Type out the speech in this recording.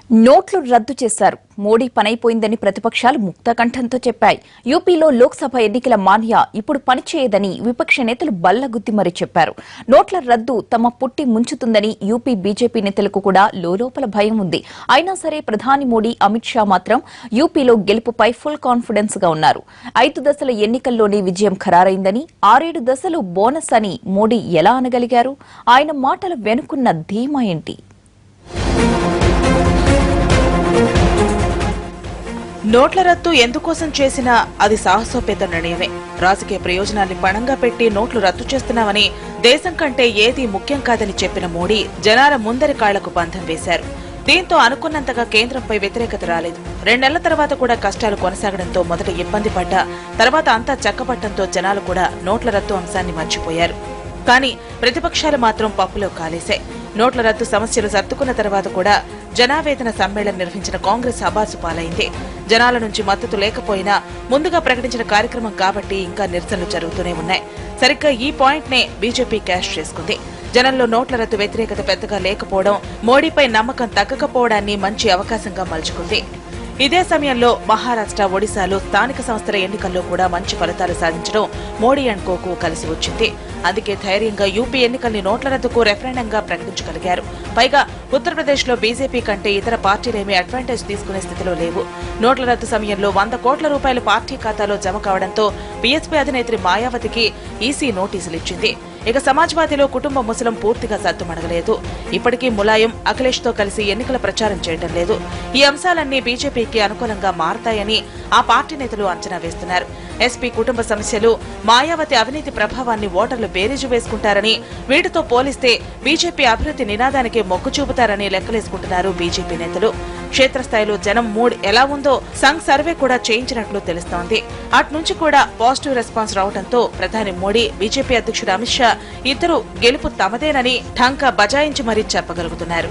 నోట్లు రద్దు చేశారు. మోడీ పనైపోయిందని ప్రతిపక్షాలు ముక్తకంఠంతో చెప్పాయి. యూపీలో లోక్సభ ఎన్నికల మాన్యా ఇప్పుడు పనిచేయదని విపక్ష నేతలు బల్లగుద్ది మరీ చెప్పారు. నోట్ల రద్దు తమ పుట్టి ముంచుతుందని యూపీ బీజేపీ నేతలకు కూడా లోలోపల భయం ఉంది. అయినా సరే ప్రధాని మోడీ, అమిత్ షా మాత్రం యూపీలో గెలుపుపై ఫుల్ కాన్ఫిడెన్స్ గా ఉన్నారు. 5 దశల ఎన్నికల్లోనే విజయం ఖరారైందని, 6-7 దశలు బోనస్ అని మోడీ ఎలా అనగలిగారు? ఆయన మాటల వెనుకున్న ధీమా ఏంటి? నోట్ల రద్దు ఎందుకోసం చేసినా అది సాహసోపేత నిర్ణయమే. రాజకీయ ప్రయోజనాల్ని పణంగా పెట్టి నోట్లు రద్దు చేస్తున్నామని, దేశం కంటే ఏదీ ముఖ్యం కాదని చెప్పిన మోడీ జనాల ముందరి కాళ్లకు బంధం వేశారు. దీంతో అనుకున్నంతగా కేంద్రంపై వ్యతిరేకత రాలేదు. 2 నెలల తర్వాత కూడా కష్టాలు కొనసాగడంతో మొదట ఇబ్బంది పడ్డా, తర్వాత అంతా చక్కబట్టంతో జనాలు కూడా నోట్ల రద్దు అంశాన్ని మర్చిపోయారు. కానీ ప్రతిపక్షాలు మాత్రం పప్పులో కాలేశాయి. నోట్ల రద్దు సమస్యలు సర్దుకున్న తర్వాత కూడా జనావేదన సమ్మేళనం నిర్వహించిన కాంగ్రెస్ అబాసు పాలైంది. జనాల నుంచి మద్దతు లేకపోయినా ముందుగా ప్రకటించిన కార్యక్రమం కాబట్టి ఇంకా నిరసనలు జరుగుతూనే ఉన్నాయి. సరిగ్గా ఈ పాయింట్ నే బీజేపీ క్యాష్ చేసుకుంది. జనంలో నోట్ల రద్దు వ్యతిరేకత పెద్దగా లేకపోవడం, మోడీపై నమ్మకం తగ్గకపోవడాన్ని మంచి అవకాశంగా మలుచుకుంది. ఇదే సమయంలో మహారాష్ట్ర, ఒడిశాలో స్థానిక సంస్థల ఎన్నికల్లో కూడా మంచి ఫలితాలు సాధించడం మోడీ అండ్ కోకు కలిసి వచ్చింది. అందుకే ధైర్యంగా యూపీ ఎన్నికల్ని నోట్ల రద్దుకు రెఫరెండంగా ప్రకటించగలిగారు. పైగా ఉత్తరప్రదేశ్ లో బీజేపీ కంటే ఇతర పార్టీలేమీ అడ్వాంటేజ్ తీసుకునే స్థితిలో లేవు. నోట్ల రద్దు సమయంలో 100 కోట్ల రూపాయలు పార్టీ ఖాతాలో జమ కావడంతో బీఎస్పీ అధినేత్రి మాయావతికి ఈసీ నోటీసులు ఇచ్చింది. ఇక సమాజ్వాదీలో కుటుంబ ముసలం పూర్తిగా సద్దుమణగలేదు. ఇప్పటికీ ములాయం, అఖిలేష్ తో కలిసి ఎన్నికల ప్రచారం చేయడం లేదు. ఈ అంశాలన్నీ బీజేపీకి అనుకూలంగా మారతాయని ఆ పార్టీ నేతలు అంచనా వేస్తున్నారు. ఎస్పీ కుటుంబ సమస్యలు, మాయావతి అవినీతి ప్రభావాన్ని ఓటర్లు బేరీజు వేసుకుంటారని, వీటితో పోలిస్తే బీజేపీ అభివృద్ధి నినాదానికే మొగ్గు చూపుతారని లెక్కలేసుకుంటున్నారు బీజేపీ నేతలు. క్షేత్రస్థాయిలో జనం మూడ్ ఎలా ఉందో సంఘ్ సర్వే కూడా చేయించినట్లు తెలుస్తోంది. అట్నుంచి కూడా పాజిటివ్ రెస్పాన్స్ రావడంతో ప్రధాని మోడీ, బీజేపీ అధ్యక్షుడు అమిత్ షా ఇద్దరు గెలుపు తమదేనని ఢంకా బజాయించి మరీ చెప్పగలుగుతున్నారు.